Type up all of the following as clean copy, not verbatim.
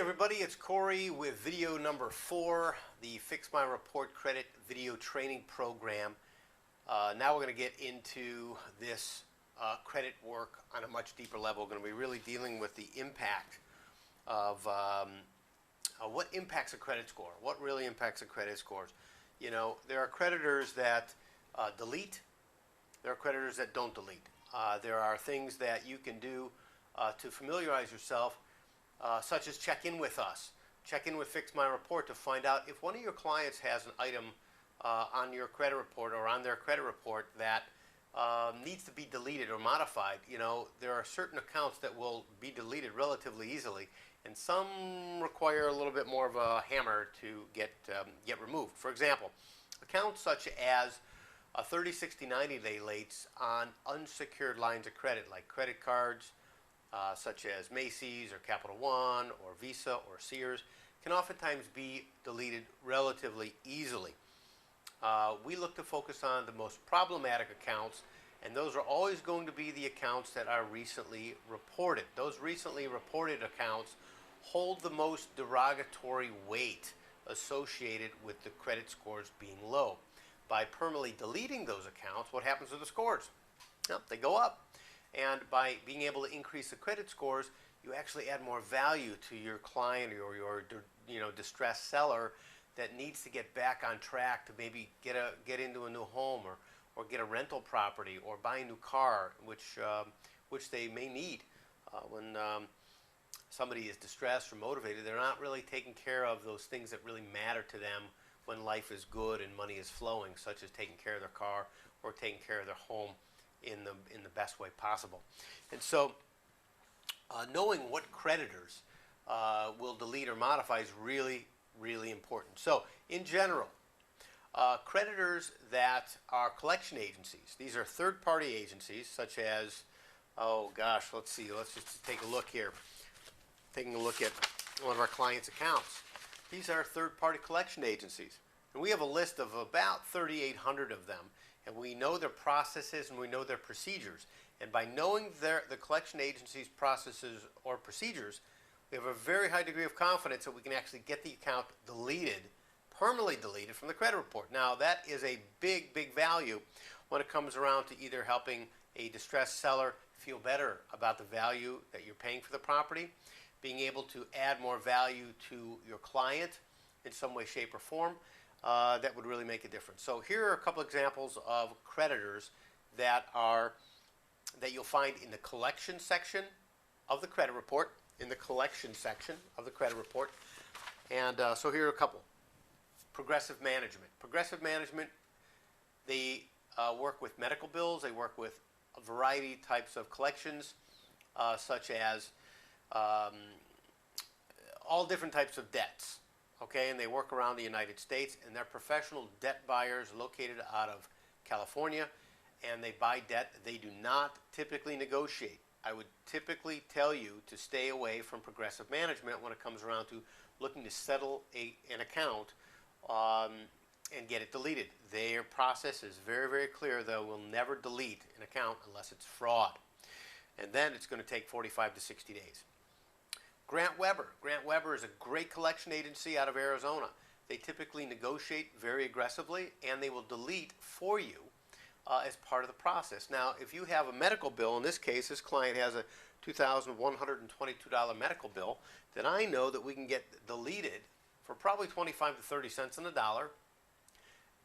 everybody, it's Corey with video number 4, the Fix My Report Credit video training program. Now we're going to get into this credit work on a much deeper level. We're going to be really dealing with the impact of what impacts a credit score. What really impacts a credit scores? You know, there are creditors that delete. There are creditors that don't delete. There are things that you can do to familiarize yourself, such as check in with us. Check in with Fix My Report to find out if one of your clients has an item on your credit report or on their credit report that needs to be deleted or modified. You know, there are certain accounts that will be deleted relatively easily, and some require a little bit more of a hammer to get removed. For example, accounts such as 30, 60, 90-day lates on unsecured lines of credit like credit cards, such as Macy's or Capital One or Visa or Sears, can oftentimes be deleted relatively easily. We look to focus on the most problematic accounts, and those are always going to be the accounts that are recently reported. Those recently reported accounts hold the most derogatory weight associated with the credit scores being low. By permanently deleting those accounts, what happens to the scores? Well, they go up. And by being able to increase the credit scores, you actually add more value to your client or your distressed seller that needs to get back on track to maybe get into a new home or get a rental property or buy a new car, which they may need. When somebody is distressed or motivated, they're not really taking care of those things that really matter to them when life is good and money is flowing, such as taking care of their car or taking care of their home in the best way possible. And so knowing what creditors will delete or modify is really, really important. So in general, creditors that are collection agencies, these are third-party agencies such as, oh gosh, let's see, let's just take a look here. Taking a look at one of our clients' accounts. These are third-party collection agencies. And we have a list of about 3,800 of them. And we know their processes and we know their procedures. And by knowing the collection agency's processes or procedures, we have a very high degree of confidence that we can actually get the account deleted, permanently deleted from the credit report. Now, that is a big, big value when it comes around to either helping a distressed seller feel better about the value that you're paying for the property, being able to add more value to your client in some way, shape, or form. That would really make a difference. So here are a couple examples of creditors that you'll find in the collection section of the credit report. In the collection section of the credit report, and so here are a couple. Progressive Management. Progressive Management, they work with medical bills. They work with a variety of types of collections, such as all different types of debts. Okay, and they work around the United States, and they're professional debt buyers located out of California, and they buy debt. They do not typically negotiate. I would typically tell you to stay away from Progressive Management when it comes around to looking to settle an account and get it deleted. Their process is very, very clear. They will never delete an account unless it's fraud. And then it's going to take 45 to 60 days. Grant Weber. Grant Weber is a great collection agency out of Arizona. They typically negotiate very aggressively, and they will delete for you as part of the process. Now, if you have a medical bill, in this case, this client has a $2,122 medical bill, then I know that we can get deleted for probably 25 to 30 cents on the dollar,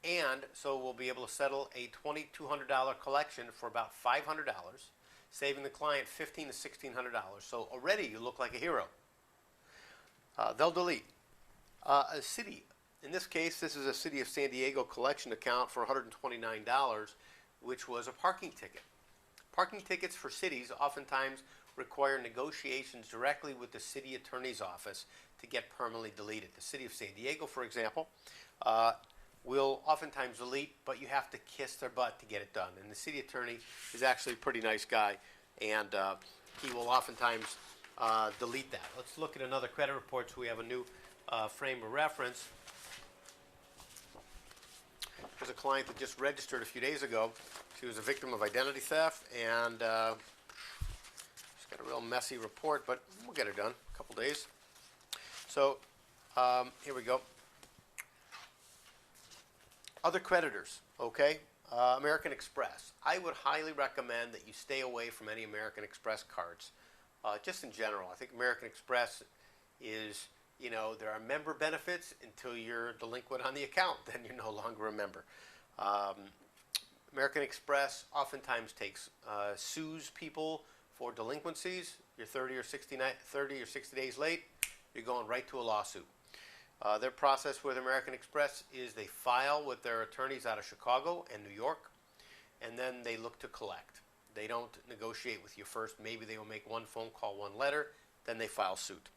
and so we'll be able to settle a $2,200 collection for about $500, saving the client $1,500 to $1,600. So already you look like a hero. They'll delete. A city, in this case, this is a City of San Diego collection account for $129, which was a parking ticket. Parking tickets for cities oftentimes require negotiations directly with the city attorney's office to get permanently deleted. The City of San Diego, for example, will oftentimes delete, but you have to kiss their butt to get it done. And the city attorney is actually a pretty nice guy, and he will oftentimes delete that. Let's look at another credit report so we have a new frame of reference. There's a client that just registered a few days ago. She was a victim of identity theft, and she's got a real messy report, but we'll get her done in a couple days. So here we go. Other creditors, okay? American Express. I would highly recommend that you stay away from any American Express cards. Just in general, I think American Express is, there are member benefits until you're delinquent on the account, then you're no longer a member. American Express oftentimes sues people for delinquencies. You're 30 or 60 days late, you're going right to a lawsuit. Their process with American Express is they file with their attorneys out of Chicago and New York, and then they look to collect. They don't negotiate with you first. Maybe they will make one phone call, one letter, then they file suit.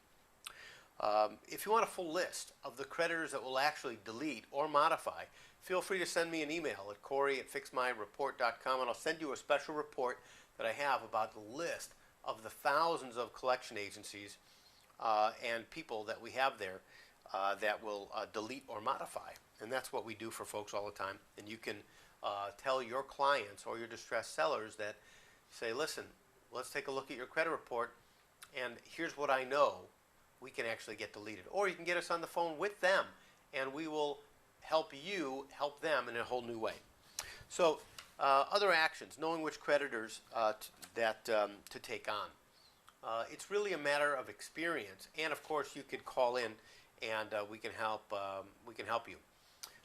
If you want a full list of the creditors that will actually delete or modify, feel free to send me an email at Corey@fixmyreport.com, and I'll send you a special report that I have about the list of the thousands of collection agencies and people that we have there that will delete or modify. And that's what we do for folks all the time. And you can tell your clients or your distressed sellers that, say, listen, let's take a look at your credit report, and here's what I know we can actually get deleted. Or you can get us on the phone with them, and we will help you help them in a whole new way. So other actions, knowing which creditors to take on. It's really a matter of experience, and of course you could call in and we can help you.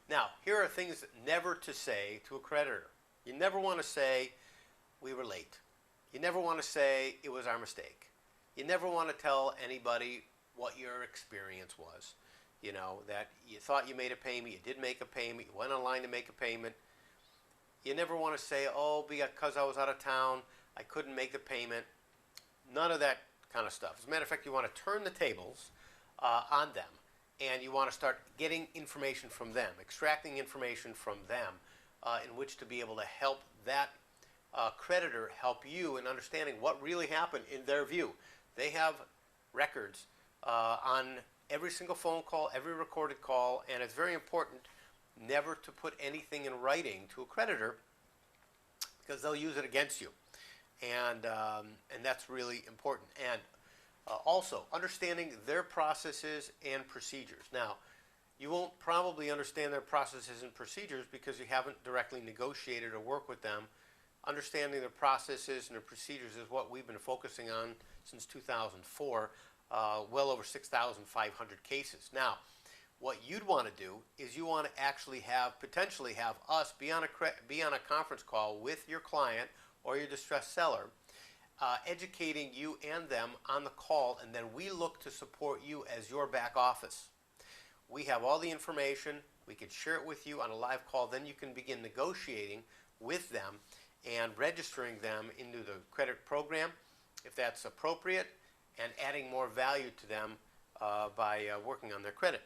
Now, here are things never to say to a creditor. You never want to say, we were late. You never want to say, it was our mistake. You never want to tell anybody what your experience was. That you thought you made a payment, you did make a payment, you went online to make a payment. You never want to say, oh, because I was out of town, I couldn't make the payment. None of that kind of stuff. As a matter of fact, you want to turn the tables on them, and you want to start getting information from them, extracting information from them in which to be able to help that creditor help you in understanding what really happened in their view. They have records on every single phone call, every recorded call, and it's very important never to put anything in writing to a creditor because they'll use it against you. And that's really important. And also, understanding their processes and procedures. Now, you won't probably understand their processes and procedures because you haven't directly negotiated or worked with them. Understanding their processes and their procedures is what we've been focusing on since 2004, well over 6,500 cases. Now, what you'd want to do is you want to actually potentially have us be on a conference call with your client or your distressed seller, educating you and them on the call, and then we look to support you as your back office. We have all the information, we can share it with you on a live call, then you can begin negotiating with them and registering them into the credit program if that's appropriate, and adding more value to them by working on their credit.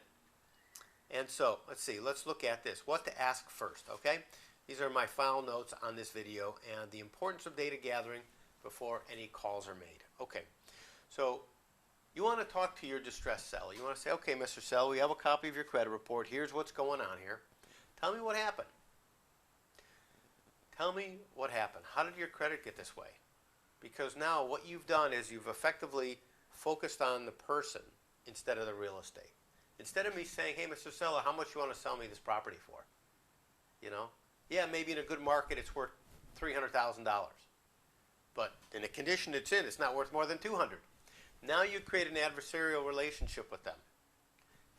And so, let's look at this. What to ask first, okay? These are my final notes on this video and the importance of data gathering before any calls are made. Okay, so you want to talk to your distressed seller. You want to say, okay, Mr. Seller, we have a copy of your credit report. Here's what's going on here. Tell me what happened. Tell me what happened. How did your credit get this way? Because now what you've done is you've effectively focused on the person instead of the real estate. Instead of me saying, hey, Mr. Seller, how much you want to sell me this property for? Yeah, maybe in a good market it's worth $300,000. But in the condition it's in, it's not worth more than $200,000. Now you create an adversarial relationship with them.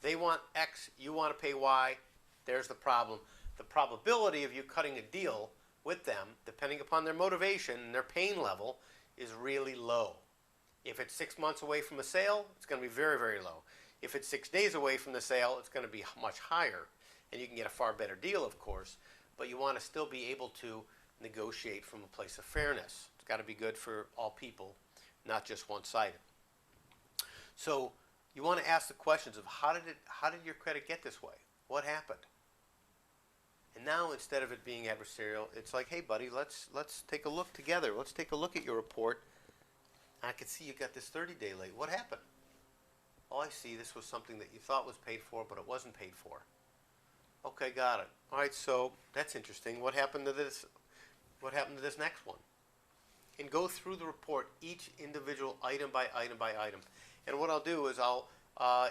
They want X, you want to pay Y. There's the problem. The probability of you cutting a deal with them, depending upon their motivation and their pain level, is really low. If it's 6 months away from a sale, it's going to be very, very low. If it's 6 days away from the sale, it's going to be much higher. And you can get a far better deal, of course, but you want to still be able to negotiate from a place of fairness. It's got to be good for all people, not just one-sided. So you want to ask the questions of how did your credit get this way? What happened? And now instead of it being adversarial, it's like, hey buddy, let's take a look together. Let's take a look at your report. I can see you got this 30-day late. What happened? Oh, I see. This was something that you thought was paid for, but it wasn't paid for. Okay, got it. All right, so that's interesting. What happened to this? What happened to this next one? And go through the report, each individual item by item by item. And what I'll do is I'll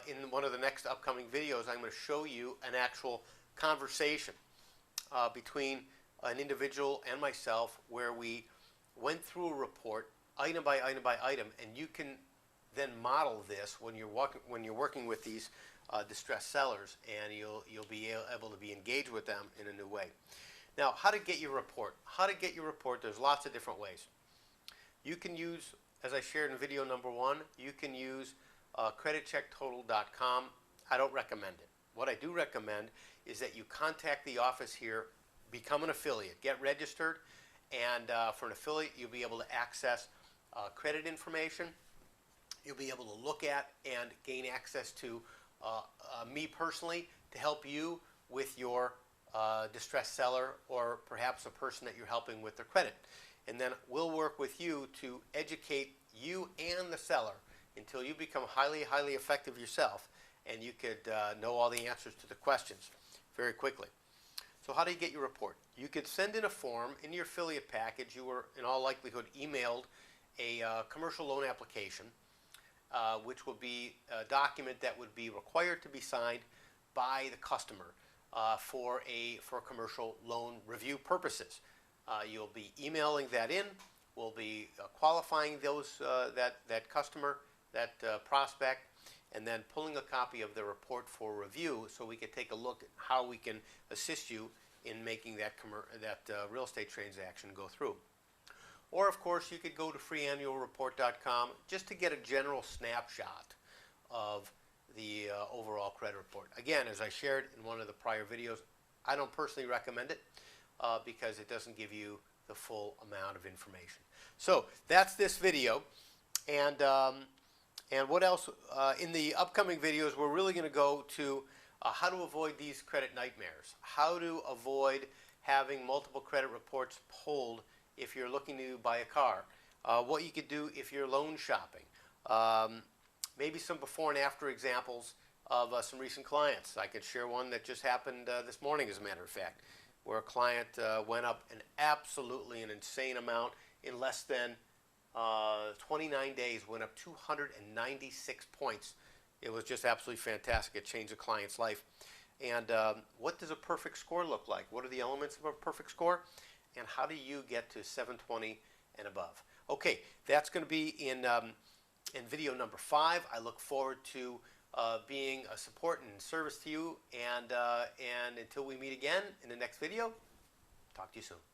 in one of the next upcoming videos, I'm going to show you an actual conversation between an individual and myself where we went through a report item by item by item, and you can then model this when you're working with these distressed sellers, and you'll be able to be engaged with them in a new way. Now, how to get your report? How to get your report? There's lots of different ways. You can use, as I shared in video number 1, you can use creditchecktotal.com. I don't recommend it. What I do recommend is that you contact the office here, become an affiliate, get registered, and for an affiliate, you'll be able to access credit information. You'll be able to look at and gain access to me personally to help you with your distressed seller, or perhaps a person that you're helping with their credit. And then we'll work with you to educate you and the seller until you become highly, highly effective yourself, and you could know all the answers to the questions very quickly. So how do you get your report? You could send in a form in your affiliate package. You were in all likelihood emailed a commercial loan application, which will be a document that would be required to be signed by the customer for commercial loan review purposes. You'll be emailing that in. We'll be qualifying that customer, that prospect, and then pulling a copy of the report for review so we can take a look at how we can assist you in making that real estate transaction go through. Or, of course, you could go to freeannualreport.com just to get a general snapshot of the overall credit report. Again, as I shared in one of the prior videos, I don't personally recommend it because it doesn't give you the full amount of information. So that's this video. And what else? In the upcoming videos, we're really going to go to how to avoid these credit nightmares, how to avoid having multiple credit reports pulled if you're looking to buy a car, what you could do if you're loan shopping, maybe some before and after examples of some recent clients. I could share one that just happened this morning, as a matter of fact, where a client went up absolutely an insane amount in less than 29 days, went up 296 points. It was just absolutely fantastic. It changed the client's life. And what does a perfect score look like? What are the elements of a perfect score? And how do you get to 720 and above? Okay, that's going to be in video number 5. I look forward to being a support and service to you. And until we meet again in the next video, talk to you soon.